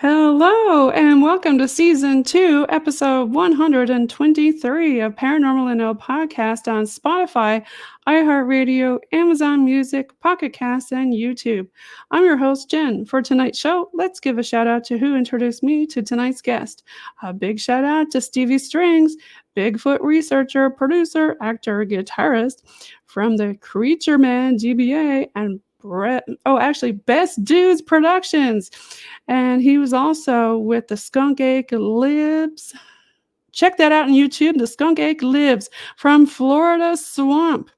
Hello, and welcome to Season 2, Episode 123 of Paranormal NL Podcast on Spotify, iHeartRadio, Amazon Music, Pocket Casts, and YouTube. I'm your host, Jen. For tonight's show, let's give a shout out to who introduced me to tonight's guest. A big shout out to Stevie Strings, Bigfoot researcher, producer, actor, guitarist from the Creature Man DBA and Best Dudes Productions. And he was also with the Skunk Ape Lives. Check that out on YouTube. The Skunk Ape Lives from Florida Swamp.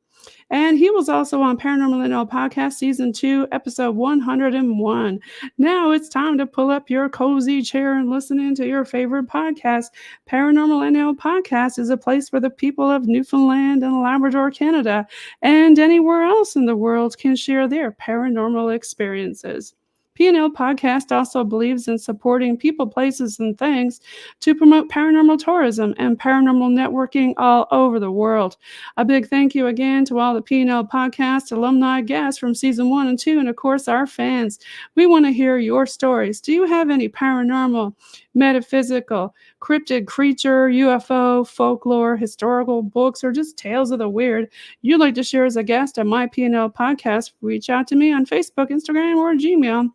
And he was also on Paranormal NL Podcast Season 2, Episode 101. Now it's time to pull up your cozy chair and listen into your favorite podcast. Paranormal NL Podcast is a place where the people of Newfoundland and Labrador, Canada, and anywhere else in the world can share their paranormal experiences. PNL Podcast also believes in supporting people, places, and things to promote paranormal tourism and paranormal networking all over the world. A big thank you again to all the PNL Podcast alumni guests from Season 1 and 2, and of course our fans. We want to hear your stories. Do you have any paranormal, metaphysical, cryptid creature, UFO, folklore, historical books, or just tales of the weird you'd like to share as a guest on my PNL Podcast? Reach out to me on Facebook, Instagram, or Gmail.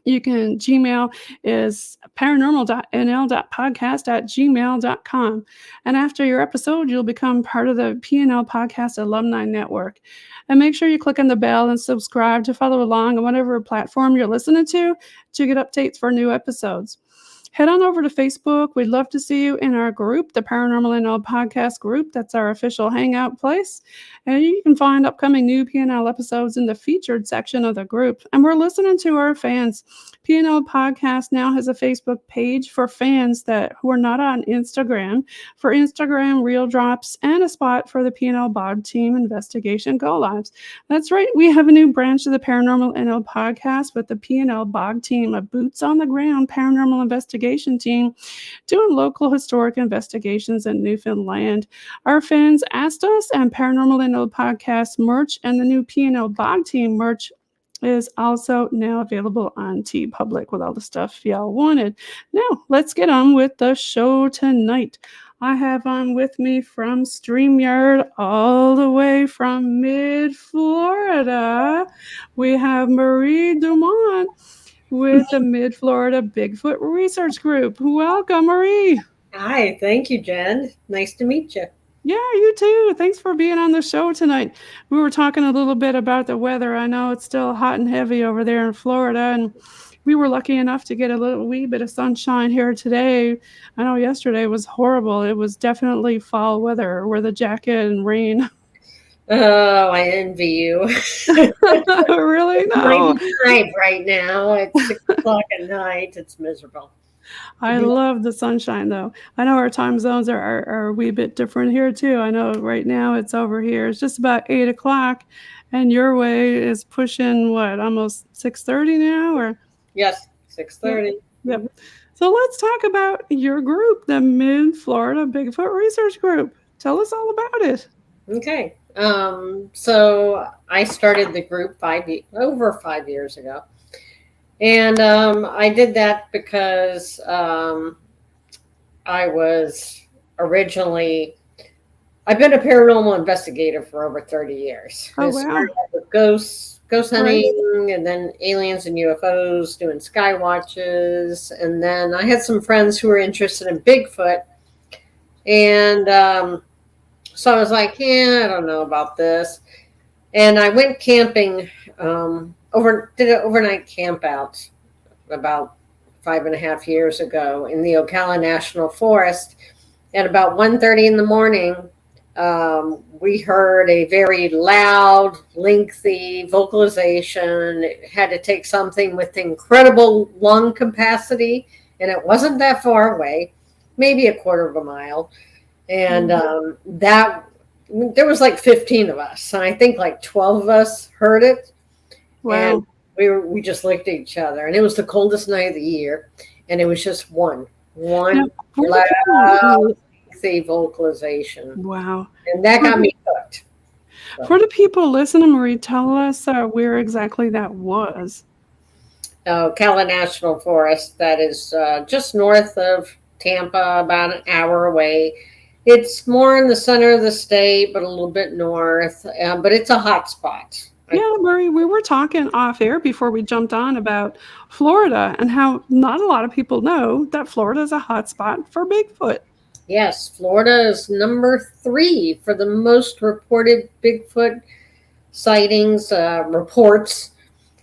You can Gmail is paranormal.nl.podcast@gmail.com. And after your episode, you'll become part of the PNL Podcast Alumni-Network. And make sure you click on the bell and subscribe to follow along on whatever platform you're listening to get updates for new episodes. Head on over to Facebook. We'd love to see you in our group, the Paranormal NL Podcast group. That's our official hangout place. And you can find upcoming new PNL episodes in the featured section of the group. And we're listening to our fans. PNL Podcast now has a Facebook page for fans who are not on Instagram, for Instagram Reel Drops, and a spot for the PNL Bog Team Investigation Go Lives. That's right. We have a new branch of the Paranormal NL Podcast with the PNL Bog Team, a boots on the ground paranormal investigation team doing local historic investigations in Newfoundland. Our fans asked us, and Paranormal NL Podcast merch and the new PNL Bog Team merch is also now available on TeePublic with all the stuff y'all wanted. Now, let's get on with the show tonight. I have on with me from StreamYard all the way from mid-Florida. We have Marie Dumont with the Mid-Florida Bigfoot Research Group. Welcome, Marie. Hi, thank you, Jen. Nice to meet you. Yeah, you too. Thanks for being on the show tonight. We were talking a little bit about the weather. I know it's still hot and heavy over there in Florida, and we were lucky enough to get a wee bit of sunshine here today. I know yesterday was horrible. It was definitely fall weather with a jacket and rain. Oh, I envy you. Really? No. Night right now. It's 6 o'clock at night. It's miserable. I love the sunshine, though. I know our time zones are a wee bit different here, too. I know right now it's over here. It's just about 8 o'clock, and your way is pushing, almost 6:30 now? Or Yes, 6:30. Yep. So let's talk about your group, the Mid-Florida Bigfoot Research Group. Tell us all about it. Okay. So I started the group over 5 years ago. And I did that because I've been a paranormal investigator for over 30 years. Oh, I wow. started with ghost hunting, and then aliens and UFOs, doing sky watches. And then I had some friends who were interested in Bigfoot. And so I was like, I don't know about this. And I went camping, did an overnight camp out about 5.5 years ago in the Ocala National Forest. At about 1:30 in the morning, we heard a very loud, lengthy vocalization. It had to take something with incredible lung capacity, and it wasn't that far away, maybe a quarter of a mile. And there was like 15 of us, and I think like 12 of us heard it. Wow. And we just looked at each other, and it was the coldest night of the year, and it was just one loud, lengthy vocalization. Wow. And that got me hooked. For the people listening, Marie, tell us where exactly that was. Ocala National Forest that is just north of Tampa, about an hour away. It's more in the center of the state, but a little bit north. But it's a hot spot. Yeah, Murray, we were talking off air before we jumped on about Florida and how not a lot of people know that Florida is a hot spot for Bigfoot. Yes, Florida is number 3 for the most reported Bigfoot sightings reports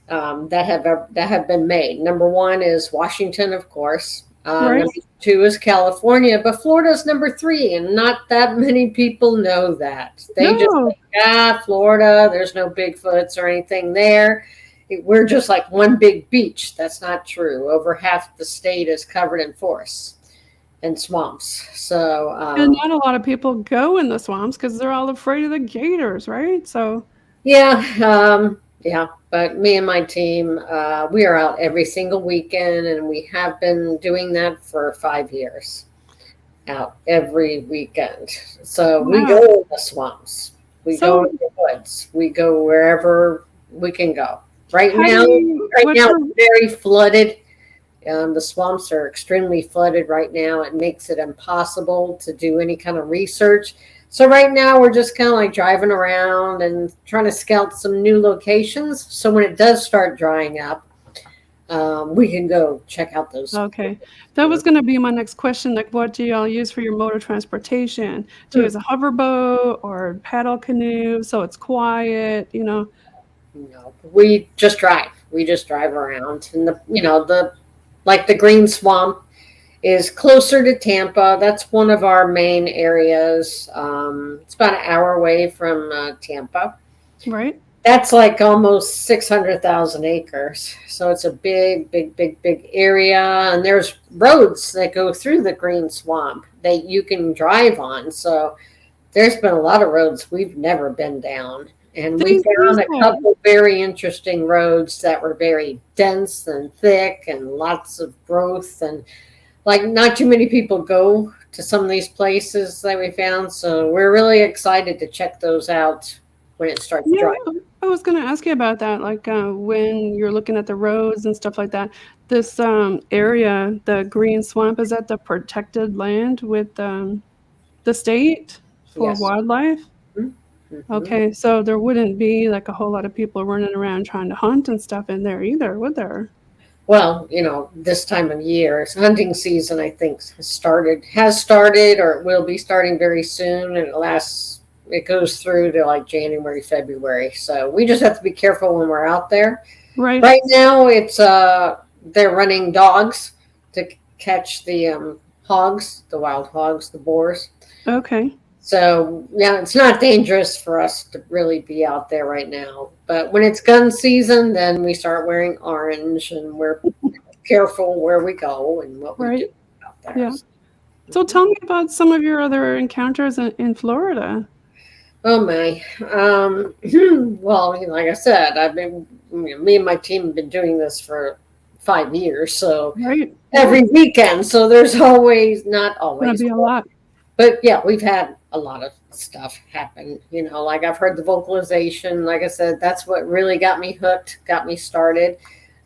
that have been made. Number 1 is Washington, of course. Right. Number 2 is California, but Florida is number 3, and not that many people know that. They just think, Florida, there's no Bigfoots or anything there. We're just like one big beach. That's not true. Over half the state is covered in forests and swamps. So and not a lot of people go in the swamps because they're all afraid of the gators, right? So yeah, but me and my team, we are out every single weekend, and we have been doing that for 5 years. Out every weekend. So we go in the swamps. We go in the woods. We go wherever we can go. Right now, it's very flooded. The swamps are extremely flooded right now. It makes it impossible to do any kind of research. So right now we're just kind of like driving around and trying to scout some new locations. So when it does start drying up, we can go check out those. Okay. That was going to be my next question. Like, what do y'all use for your mode of transportation? Do you use a hoverboat or paddle canoe so it's quiet, you know? No, we just drive. We just drive around. And the Green Swamp is closer to Tampa. That's one of our main areas. It's about an hour away from Tampa. Right. That's like almost 600,000 acres. So it's a big area. And there's roads that go through the Green Swamp that you can drive on. So there's been a lot of roads we've never been down. And we found a couple very interesting roads that were very dense and thick and lots of growth. And like not too many people go to some of these places that we found. So we're really excited to check those out when it starts drying. I was going to ask you about that. Like when you're looking at the roads and stuff like that, this area, the Green Swamp, is that the protected land with the state for wildlife? Mm-hmm. Okay, so there wouldn't be like a whole lot of people running around trying to hunt and stuff in there either, would there? Well, this time of year, hunting season, I think, has started, or it will be starting very soon, and it goes through to like January, February. So we just have to be careful when we're out there. Right. Right now, it's they're running dogs to catch the hogs, the wild hogs, the boars. Okay. So yeah, it's not dangerous for us to really be out there right now. But when it's gun season, then we start wearing orange, and we're careful where we go and what we do out there. Yeah. So tell me about some of your other encounters in Florida. Oh my. Well, like I said, me and my team have been doing this for 5 years. So every weekend. So there's not always. Gonna be a lot. But yeah, we've had a lot of stuff happen. Like I've heard the vocalization. Like I said, that's what really got me hooked, got me started.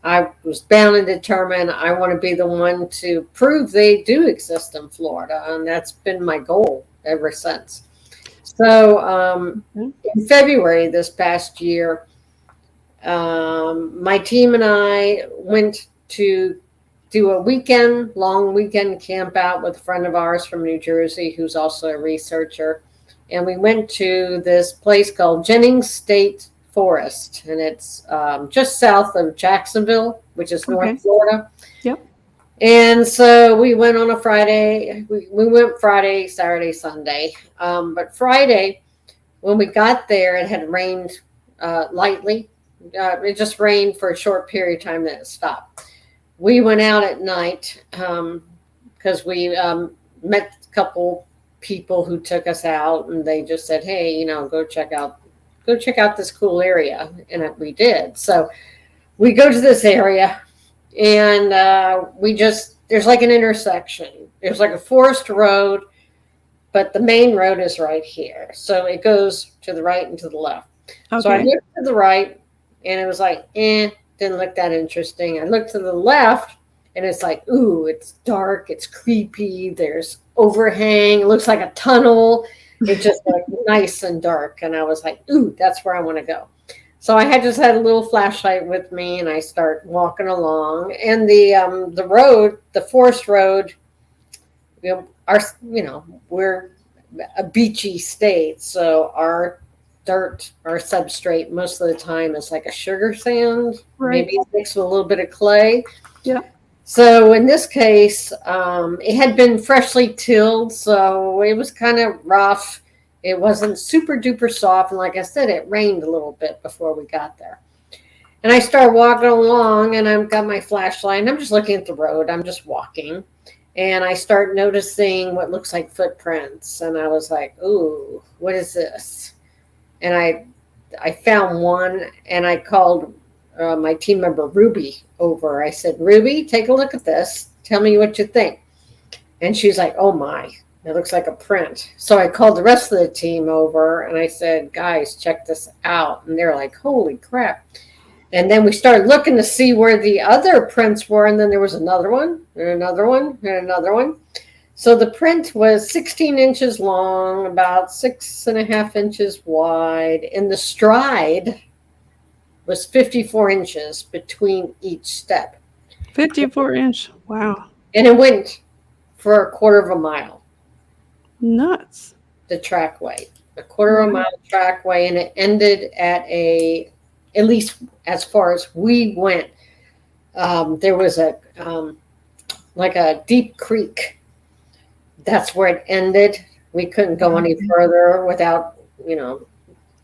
I was bound and determined I want to be the one to prove they do exist in Florida. And that's been my goal ever since. So in February this past year, my team and I went to do a long weekend camp out with a friend of ours from New Jersey who's also a researcher. And we went to this place called Jennings State Forest, and it's just south of Jacksonville, which is North Florida. Yep. And so we went on a Friday. We went Friday, Saturday, Sunday. But Friday, when we got there, it had rained lightly. It just rained for a short period of time, then it stopped. We went out at night because we met a couple people who took us out, and they just said, "Hey, go check out this cool area," and we did. So we go to this area, and there's like an intersection. There's like a forest road, but the main road is right here. So it goes to the right and to the left. Okay. So I looked to the right, and it was like, Didn't look that interesting. I looked to the left, and it's like, ooh, it's dark. It's creepy. There's overhang. It looks like a tunnel. It just looked nice and dark. And I was like, ooh, that's where I want to go. So I just had a little flashlight with me, and I start walking along. And the road, the forest road, we're a beachy state, so our dirt, our substrate, most of the time is like a sugar sand, maybe mixed with a little bit of clay. Yeah. So in this case, it had been freshly tilled, so it was kind of rough. It wasn't super duper soft, and like I said, it rained a little bit before we got there. And I start walking along, and I've got my flashlight, and I'm just looking at the road. I'm just walking. And I start noticing what looks like footprints. And I was like, ooh, what is this? And I found one, and I called my team member, Ruby, over. I said, Ruby, take a look at this. Tell me what you think. And she's like, oh, my, it looks like a print. So I called the rest of the team over, and I said, guys, check this out. And they're like, holy crap. And then we started looking to see where the other prints were. And then there was another one, and another one, and another one. So the print was 16 inches long, about 6.5 inches wide. And the stride was 54 inches between each step. 54 inch. Wow. And it went for 1/4 of a mile. Nuts. The trackway. A 1/4 of a mile trackway. And it ended at least as far as we went, there was like a deep creek. That's where it ended. We couldn't go any further without,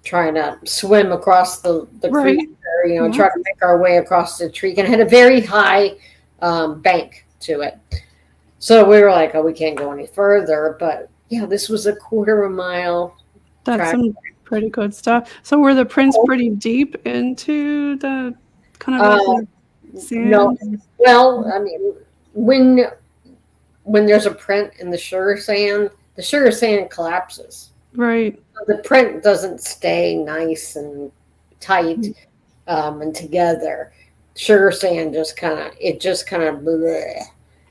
trying to swim across the creek, or, try to make our way across the creek. And it had a very high bank to it. So we were like, oh, we can't go any further. But yeah, this was a 1/4 of a mile. That's some pretty good stuff. So were the prints pretty deep into the kind of sand? No. Well, I mean, when there's a print in the sugar sand collapses. Right. So the print doesn't stay nice and tight and together. Sugar sand just kind of bleh.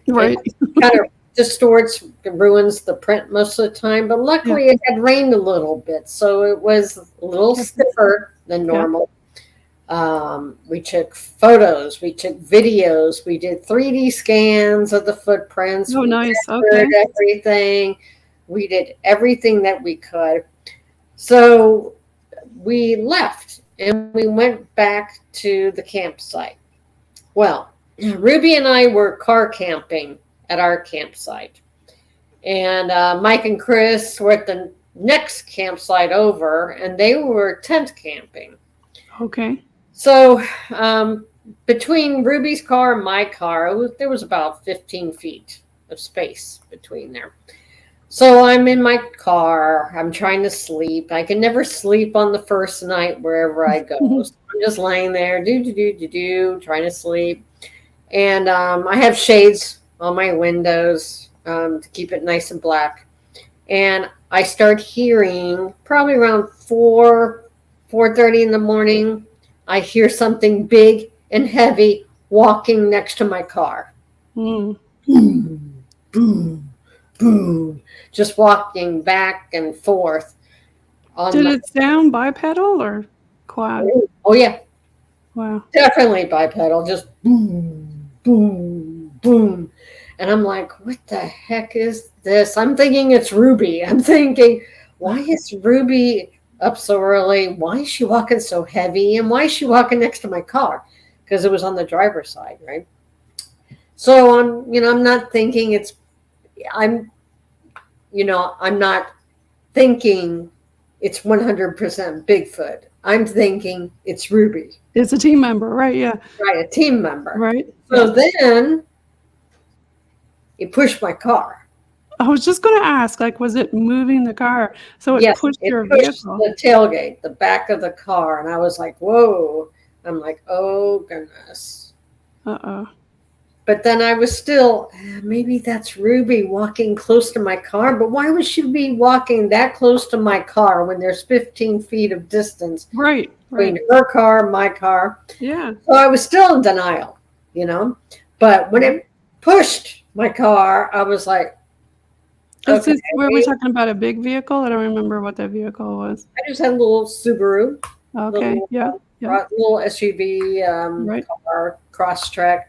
Right. It kind of distorts, ruins the print most of the time. But luckily it had rained a little bit, so it was a little stiffer than normal. We took photos, we took videos, we did 3D scans of the footprints. Oh, nice. Okay. Everything. We did everything that we could. So we left and we went back to the campsite. Well, Ruby and I were car camping at our campsite. And Mike and Chris were at the next campsite over, and they were tent camping. Okay. So between Ruby's car and my car, there was about 15 feet of space between there. So I'm in my car. I'm trying to sleep. I can never sleep on the first night wherever I go. So I'm just laying there, trying to sleep. And I have shades on my windows to keep it nice and black. And I start hearing probably around 4:30 in the morning. I hear something big and heavy walking next to my car. Boom, boom, boom. Just walking back and forth. Did it sound bipedal or quad? Oh, yeah. Wow. Definitely bipedal. Just boom, boom, boom. And I'm like, what the heck is this? I'm thinking it's Ruby. I'm thinking, why is Ruby up so early? Why is she walking so heavy? And why is she walking next to my car? Because it was on the driver's side, right? So I'm not thinking I'm not thinking it's 100% Bigfoot. I'm thinking it's Ruby. It's a team member, right? Yeah. Right, a team member. Right. So then it pushed my car. I was just going to ask, was it moving the car? So it pushed your vehicle. The tailgate, the back of the car. And I was like, whoa. I'm like, oh, goodness. Uh-oh. But then I was still, maybe that's Ruby walking close to my car. But why would she be walking that close to my car when there's 15 feet of distance between her car and my car? Yeah. So I was still in denial, you know. But when it pushed my car, I was like, okay. Were we talking about a big vehicle? I don't remember what that vehicle was. I just had a little Subaru. Okay. Little SUV car, Crosstrek.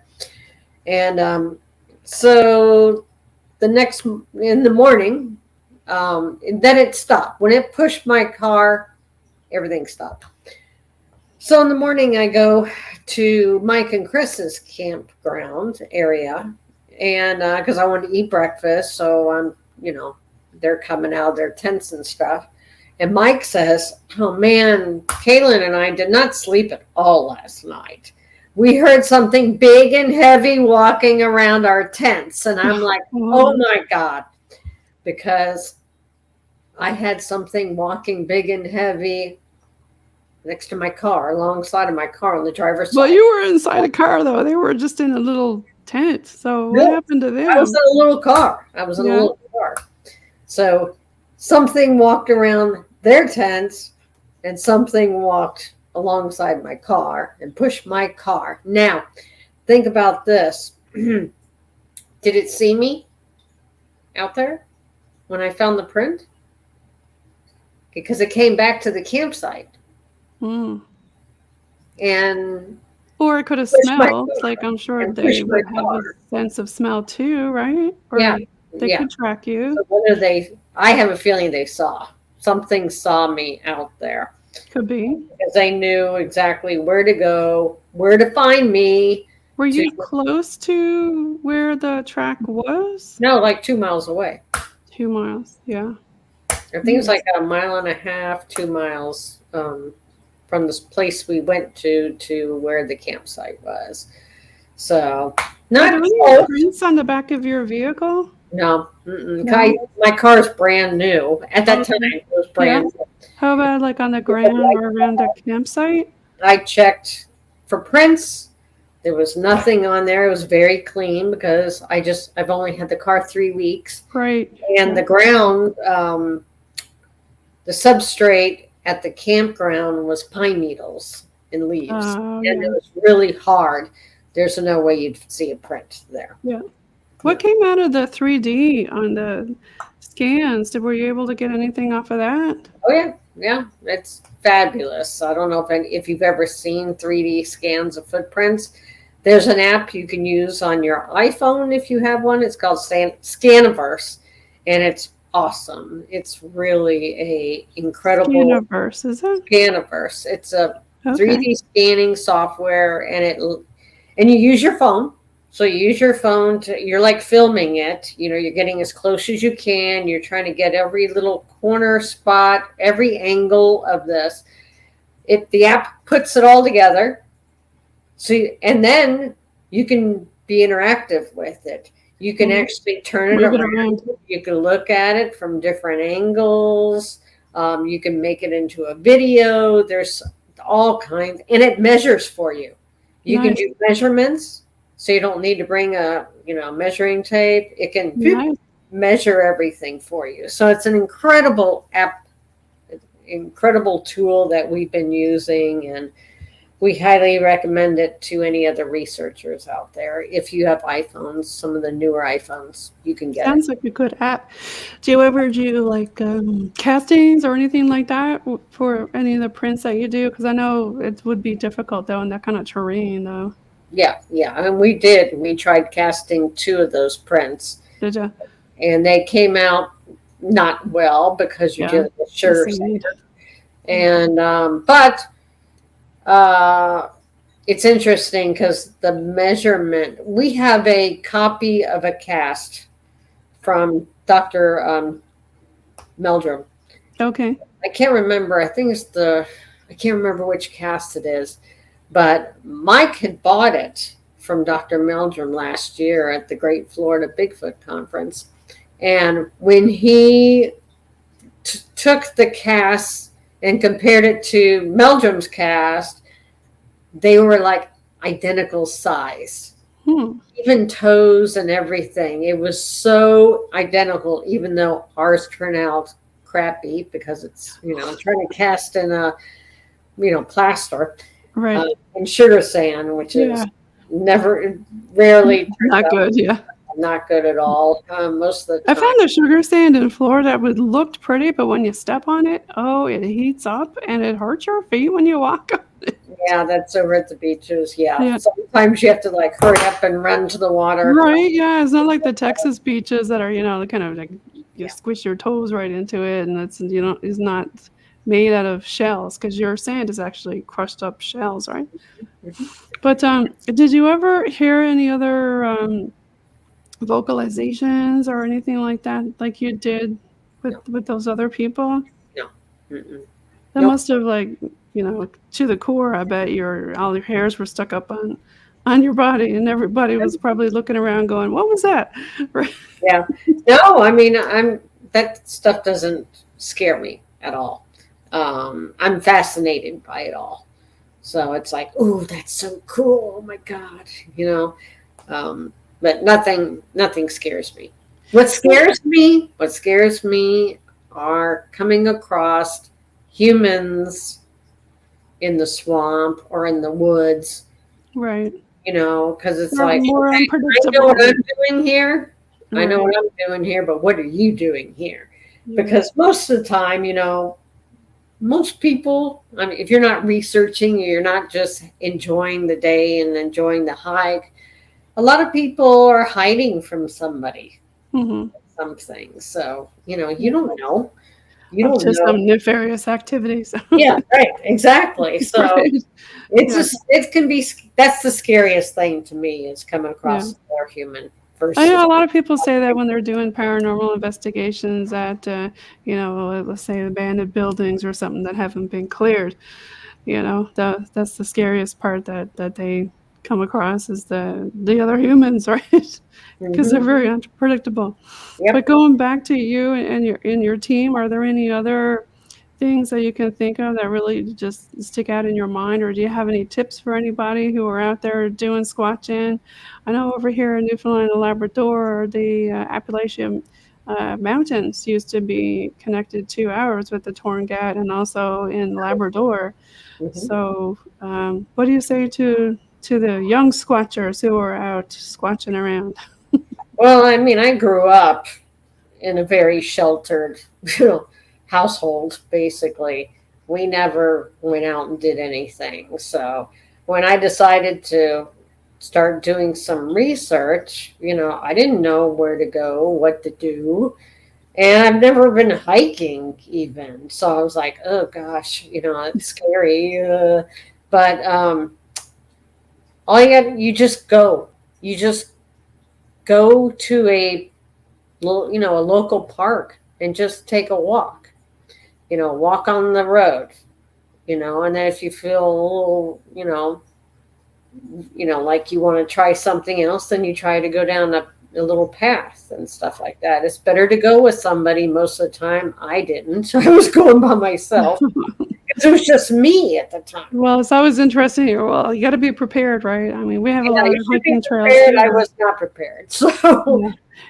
And so in the morning, then it stopped. When it pushed my car, everything stopped. So in the morning, I go to Mike and Chris's campground area, and because I wanted to eat breakfast, so I'm, they're coming out of their tents and stuff. And Mike says, "Oh man, Kaylin and I did not sleep at all last night. We heard something big and heavy walking around our tents." And I'm like, oh my God, because I had something walking big and heavy next to my car, alongside of my car on the driver's side. Well, you were inside a car, though. They were just in a little tent. So what happened to them? I was in a little car. So something walked around their tents and something walked alongside my car and pushed my car. Now, think about this. Did it see me out there when I found the print? Because it came back to the campsite. And or it could have smelled. Like, I'm sure they would have a sense of smell too, right? Or they could track you. So what I have a feeling they saw. Something saw me out there. Could be. Because they knew exactly where to go, where to find me. Were you close to where the track was? No, like 2 miles away. 2 miles, yeah. I think it's like 1.5 miles, 2 miles from this place we went to where the campsite was. So, not close. Prints on the back of your vehicle? No. My car's brand new. At that time, it was brand new. How about like on the ground or around the campsite? I checked for prints. There was nothing on there. It was very clean because I've only had the car 3 weeks. Right. And the ground, the substrate at the campground was pine needles and leaves. And it was really hard. There's no way you'd see a print there. Yeah. What came out of the 3D on the scans? Were you able to get anything off of that? Oh, yeah. Yeah, it's fabulous. I don't know if you've ever seen 3D scans of footprints. There's an app you can use on your iPhone if you have one. It's called Scaniverse, and it's awesome. It's really a incredible Scaniverse, is it? Scaniverse. It's a 3D scanning software, and you use your phone. So you use your phone you're like filming it. You're getting as close as you can. You're trying to get every little corner spot, every angle of this. The app puts it all together. And then you can be interactive with it. You can actually turn it around. You can look at it from different angles. You can make it into a video. There's all kinds, and it measures for you. You can do measurements. So you don't need to bring a measuring tape. It can measure everything for you. So it's an incredible app, incredible tool that we've been using, and we highly recommend it to any other researchers out there. If you have iPhones, some of the newer iPhones, you can get Sounds like a good app. Do you ever do like castings or anything like that for any of the prints that you do? Because I know it would be difficult though in that kind of terrain though. Yeah. I mean, we did. We tried casting 2 of those prints. Did you? And they came out not well because you did the shutter. And but it's interesting because the measurement. We have a copy of a cast from Dr. Meldrum. Okay. I can't remember. I can't remember which cast it is. But Mike had bought it from Dr. Meldrum last year at the Great Florida Bigfoot Conference. And when he took the cast and compared it to Meldrum's cast, they were like identical size. even toes and everything. It was so identical, even though ours turned out crappy because it's, trying to cast in a, plaster, Right. and sugar sand, which is rarely Not good. Yeah. not good at all. Most of the I time. found the sugar sand in Florida looked pretty, but when you step on it, it heats up and it hurts your feet when you walk on it. Yeah, that's over at the beaches. Yeah. Sometimes you have to like hurry up and run to the water. Right. Yeah. It's not like the Texas beaches that are, kind of like you squish your toes right into it, and it's is not made out of shells, because your sand is actually crushed up shells, right? But did you ever hear any other vocalizations or anything like that, like you did with those other people? No. Mm-mm. That Nope. must have, like, to the core, I bet all your hairs were stuck up on your body, and everybody was probably looking around going, what was that? Right. Yeah. No, I mean, that stuff doesn't scare me at all. I'm fascinated by it all. So it's like, oh, that's so cool. Oh my God. But nothing scares me. What scares me are coming across humans in the swamp or in the woods. Right. Because it's They're like, more okay, unpredictable. I know what I'm doing here. Right. I know what I'm doing here, but what are you doing here? Because most of the time, most people, I mean, if you're not researching, you're not just enjoying the day and enjoying the hike, a lot of people are hiding from somebody, something. So, you don't know. You don't know. Some nefarious activities. Yeah, right. Exactly. So Right. it can be, that's the scariest thing to me, is coming across their human versus. I know a lot of people say that when they're doing paranormal investigations at, let's say abandoned buildings or something that haven't been cleared. That's the scariest part that they come across, is the other humans, right? Because they're very unpredictable. Yep. But going back to you and your team, are there any other things that you can think of that really just stick out in your mind, or do you have any tips for anybody who are out there doing squatching? I know over here in Newfoundland and Labrador, the Appalachian mountains used to be connected to ours with the Torngat, and also in Labrador. So what do you say to the young squatchers who are out squatching around? Well, I mean, I grew up in a very sheltered, household, basically. We never went out and did anything. So when I decided to start doing some research, I didn't know where to go, what to do. And I've never been hiking even. So I was like, oh gosh, it's scary. But you just go. You just go to a local park and just take a walk. Walk on the road. And then if you feel a little, like you want to try something else, then you try to go down a little path and stuff like that. It's better to go with somebody. Most of the time I didn't. I was going by myself. It was just me at the time. Well, it's always interesting. Well, you got to be prepared, right? I mean, we have a lot of hiking trails. I was not prepared. So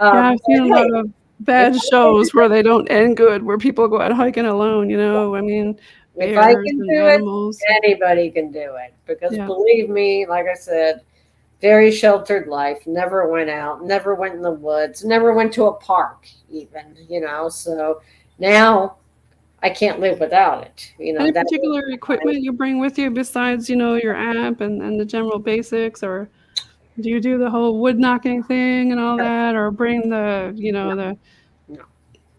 I've seen a lot of bad shows where they don't end good, where people go out hiking alone. I mean, if I can do it, anybody can do it. Because believe me, like I said, very sheltered life. Never went out. Never went in the woods. Never went to a park, even. So now I can't live without it. Any particular equipment you bring with you besides, your app and the general basics, or do you do the whole wood knocking thing and all that, or bring the,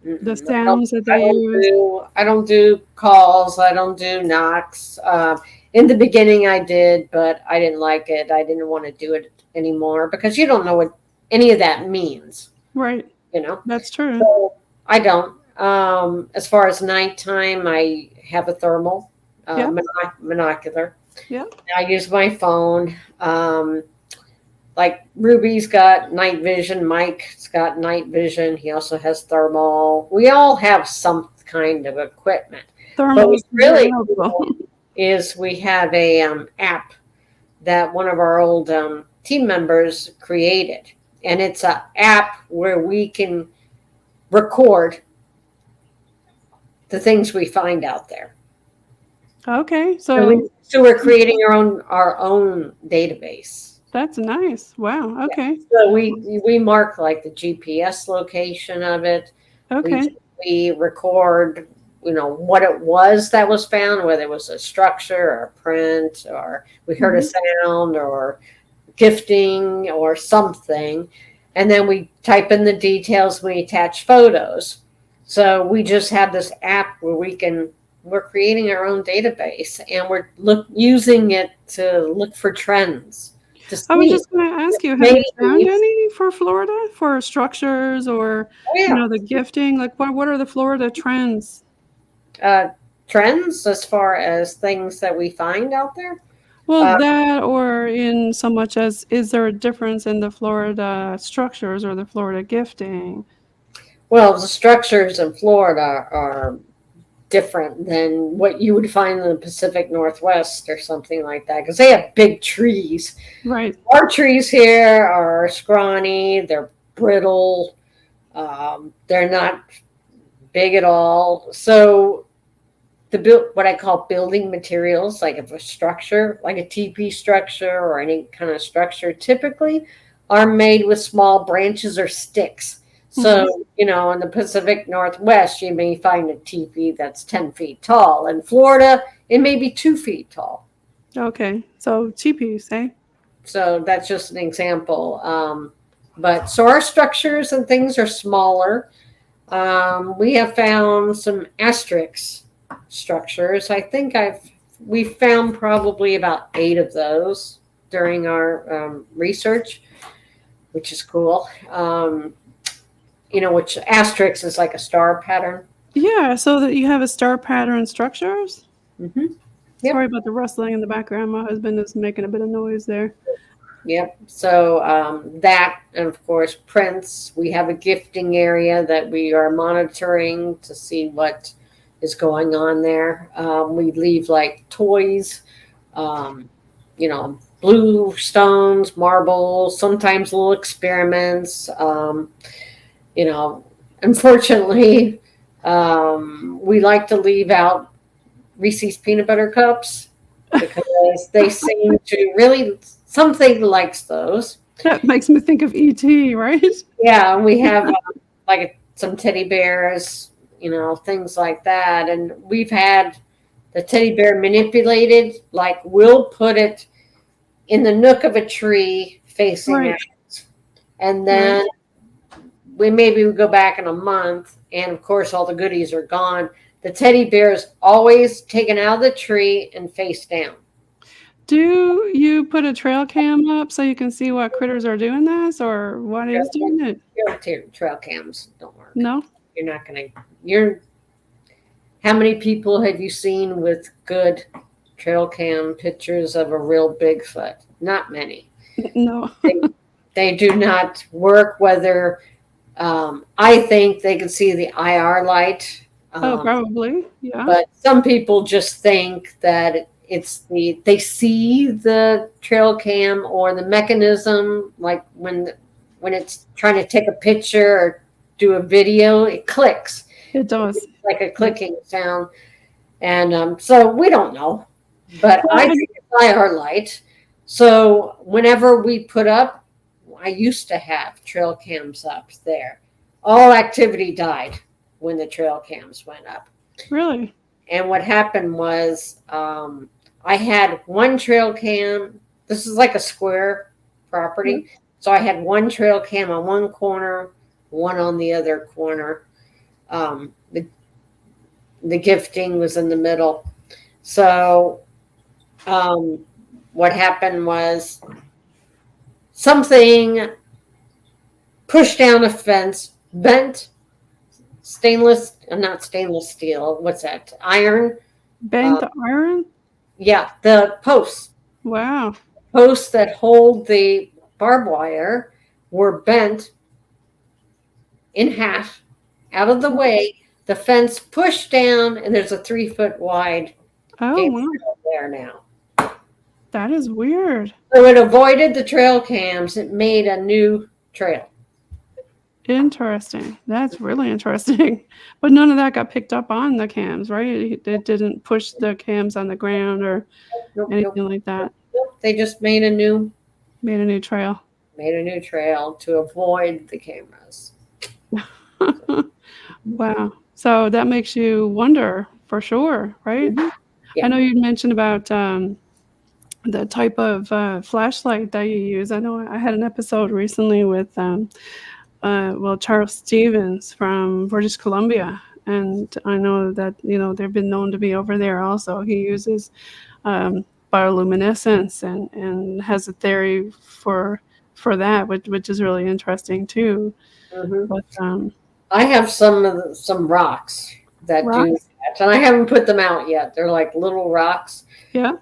the sounds that they use? I don't do calls. I don't do knocks. In the beginning I did, but I didn't like it. I didn't want to do it anymore because you don't know what any of that means. Right. That's true. So I don't. As far as nighttime, I have a thermal monocular. Yeah. I use my phone. Like Ruby's got night vision. Mike's got night vision. He also has thermal. We all have some kind of equipment. Thermal. But what's really cool is we have a app that one of our old team members created. And it's an app where we can record the things we find out there. Okay, So we're creating our own database. That's nice. Wow. Okay. Yeah. So we mark like the GPS location of it. Okay. We record, what it was that was found, whether it was a structure or a print, or we heard a sound or gifting or something. And then we type in the details, we attach photos. So we just have this app where we're creating our own database, and we're using it to look for trends. I was just going to ask you, have you found any for Florida for structures or the gifting? Like what are the Florida trends? Trends as far as things that we find out there? Well, that, or in so much as, is there a difference in the Florida structures or the Florida gifting? Well, the structures in Florida are different than what you would find in the Pacific Northwest or something like that, because they have big trees. Right. Our trees here are scrawny, they're brittle, they're not big at all. So what I call building materials, like if a structure, like a teepee structure or any kind of structure, typically are made with small branches or sticks. So, in the Pacific Northwest, you may find a teepee that's 10 feet tall. In Florida, it may be 2 feet tall. Okay. So teepees, eh? So that's just an example. So our structures and things are smaller. We have found some asterisk structures. I think we found probably about 8 of those during our research, which is cool. Which asterisk is like a star pattern. Yeah, so that you have a star pattern structures. Mm-hmm. Yep. Sorry about the rustling in the background. My husband is making a bit of noise there. Yep. So that, and of course, prints. We have a gifting area that we are monitoring to see what is going on there. We leave like toys, blue stones, marbles, sometimes little experiments. Unfortunately, we like to leave out Reese's peanut butter cups because they seem to really, something likes those. That makes me think of E.T., right? Yeah, we have some teddy bears, things like that. And we've had the teddy bear manipulated, like we'll put it in the nook of a tree facing out. And then we go back in a month, and of course all the goodies are gone. The teddy bear is always taken out of the tree and face down. Do you put a trail cam up so you can see what critters are doing this, or what is doing it? Your trail cams don't work. No? You're not going to. How many people have you seen with good trail cam pictures of a real Bigfoot? Not many. No. They do not work, whether I think they can see the IR light. Probably, yeah. But some people just think that they see the trail cam or the mechanism, like when it's trying to take a picture or do a video, it clicks. It does. It's like a clicking sound. And so we don't know. But I think it's IR light. So whenever we put up, I used to have trail cams up there. All activity died when the trail cams went up. Really? And what happened was I had one trail cam. This is like a square property. Mm-hmm. So I had one trail cam on one corner, one on the other corner. The gifting was in the middle. So what happened was something pushed down a fence, bent not stainless steel. What's that? Iron. Bent iron? Yeah, the posts. Wow. Posts that hold the barbed wire were bent in half out of the way. The fence pushed down, and there's a 3-foot wide wow. there now. That is weird. So it avoided the trail cams. It made a new trail. Interesting. That's really interesting. But none of that got picked up on the cams, right? It didn't push the cams on the ground or Nope, anything like that. nope. They just made a new trail. to avoid the cameras. Wow. So that makes you wonder for sure, right? Mhm. Yeah. I know you mentioned about the type of flashlight that you use. I know I had an episode recently with Charles Stevens from British Columbia, and I know that they've been known to be over there also. He uses bioluminescence and has a theory for that, which is really interesting too. Mhm. But I have some rocks that do rocks, that, and I haven't put them out yet. They're like little rocks yeah,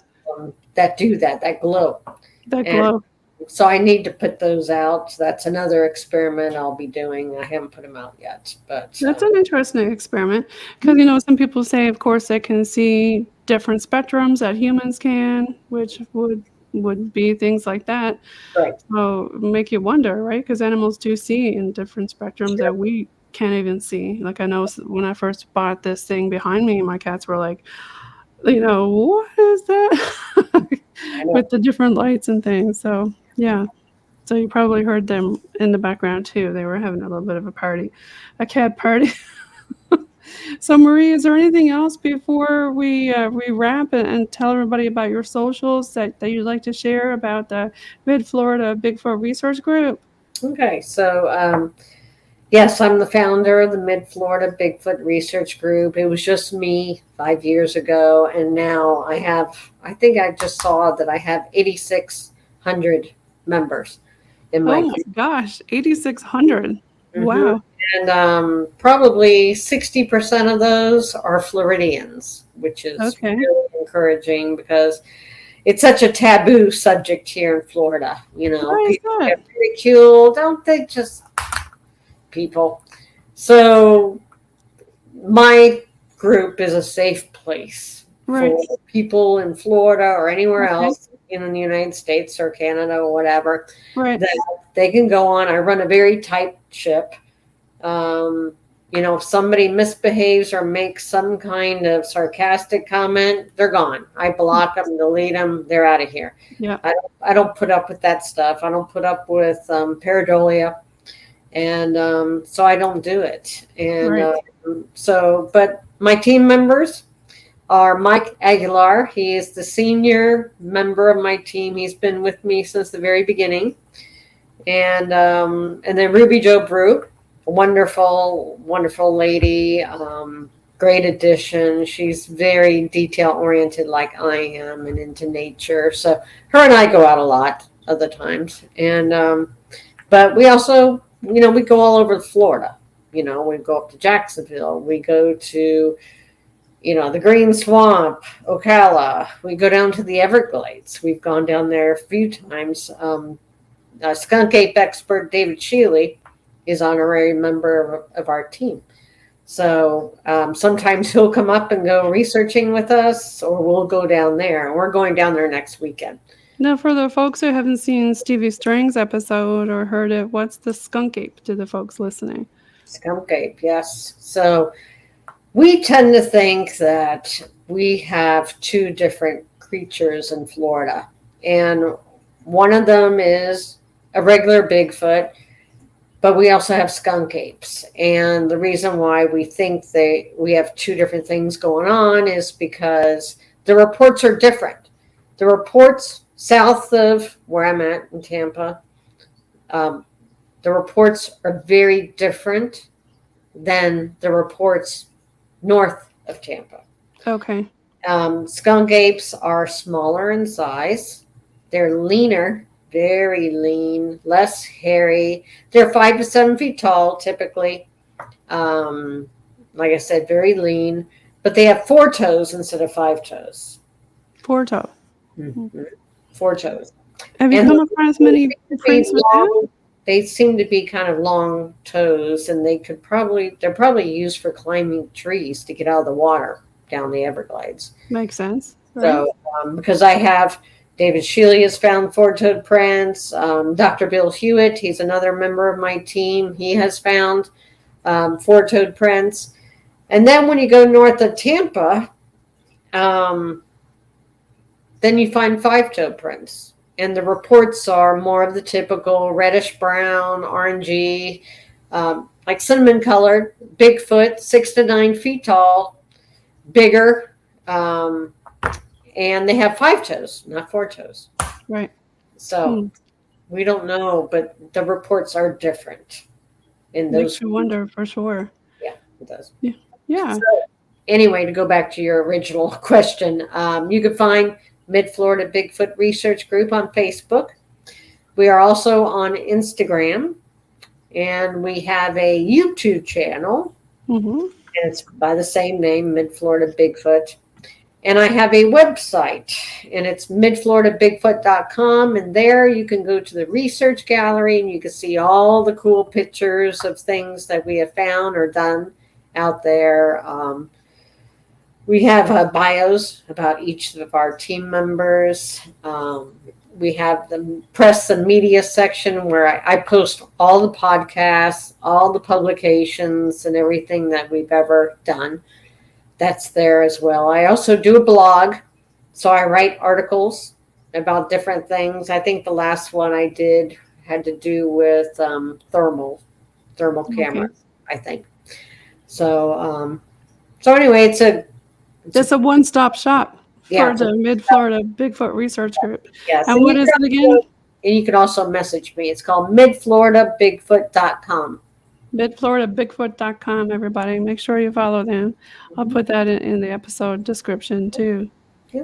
that do that glow. that And glow. so I need to put those out. That's another experiment I'll be doing. I haven't put them out yet, but That's an interesting experiment because some people say, of course, they can see different spectrums that humans can, which would be things like that. right. So make you wonder, right? Because animals do see in different spectrums Sure. that we can't even see. Like I know when I first bought this thing behind me, my cats were like, what is that? I know. With the different lights and things. So yeah. So you probably heard them in the background too. They were having a little bit of a party, a cat party. So Marie, is there anything else before we wrap and tell everybody about your socials that you'd like to share about the Mid Florida Bigfoot Research Group? Okay, so yes, I'm the founder of the Mid Florida Bigfoot Research Group. It was just me 5 years ago, and now I think I just saw that I have 8,600 members in my Oh my gosh, 8,600. Mhm. Wow. And probably 60% of those are Floridians, which is Okay. really encouraging because it's such a taboo subject here in Florida. Why is People that? get ridiculed, don't they? Just people. So my group is a safe place Right. for people in Florida or anywhere Okay. else in the United States or Canada or whatever Right. that they can go on. I run a very tight ship. If somebody misbehaves or makes some kind of sarcastic comment, they're gone. I block them, delete them, they're out of here. Yeah. I don't put up with that stuff. I don't put up with pareidolia, and so I don't do it. And Right. but my team members are Mike Aguilar. He is the senior member of my team. He's been with me since the very beginning. And then Ruby Jo Brew, a wonderful, wonderful lady, great addition. She's very detail oriented like I am and into nature. So her and I go out a lot of the times. And but we also, we go all over Florida. We go up to Jacksonville. We go to the Green Swamp, Ocala. We go down to the Everglades. We've gone down there a few times. Skunk Ape expert David Shealy is honorary member of our team. So sometimes he'll come up and go researching with us, or we'll go down there. And we're going down there next weekend. Now, for the folks who haven't seen Stevie Strings episode or heard it, what's the skunk ape to the folks listening? Skunk Ape, yes. So we tend to think that we have two different creatures in Florida. And one of them is a regular Bigfoot, but we also have skunk apes. And the reason why we think we have two different things going on is because the reports are different. The reports south of where I'm at in Tampa, the reports are very different than the reports north of Tampa. Okay. Skunk apes are smaller in size. They're leaner, very lean, less hairy. They're 5 to 7 feet tall, typically. Like I said, very lean, but they have 4 toes instead of 5 toes. 4 toe. Mm-hmm. 4 toes. Have you come across many prints with that? They seem to be kind of long toes, and they're probably used for climbing trees to get out of the water down the Everglades. Makes sense. Right? So because I have David Shealy has found four-toed prints. Dr. Bill Hewitt, he's another member of my team. He has found four-toed prints. And then when you go north of Tampa, then you find five-toed prints. And the reports are more of the typical reddish brown, orangey, like cinnamon colored, Bigfoot, 6 to 9 feet tall, bigger, and they have 5 toes, not 4 toes. Right. So we don't know, but the reports are different in those. Makes you wonder for sure. Yeah, it does. Yeah. Yeah. So, anyway, to go back to your original question, you can find Mid-Florida Bigfoot Research Group on Facebook. We are also on Instagram, and we have a YouTube channel, and it's by the same name, Mid-Florida Bigfoot. And I have a website, and it's midfloridabigfoot.com, and there you can go to the research gallery, and you can see all the cool pictures of things that we have found or done out there. We have bios about each of our team members. We have the press and media section where I post all the podcasts, all the publications, and everything that we've ever done. That's there as well. I also do a blog, so I write articles about different things. I think the last one I did had to do with thermal cameras, I think. So anyway, it's a one-stop shop for the Mid-Florida Bigfoot Research Group. Yes. And what is it again? And you can also message me. It's called midfloridabigfoot.com. midfloridabigfoot.com, everybody. Make sure you follow them. I'll put that in the episode description too. Yeah.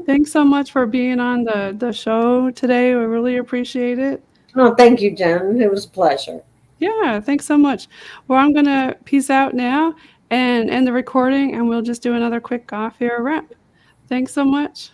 Thanks so much for being on the show today. We really appreciate it. Oh, thank you, Jen. It was a pleasure. Yeah, thanks so much. Well, I'm going to peace out now and end the recording, and we'll just do another quick off-air wrap. Thanks so much.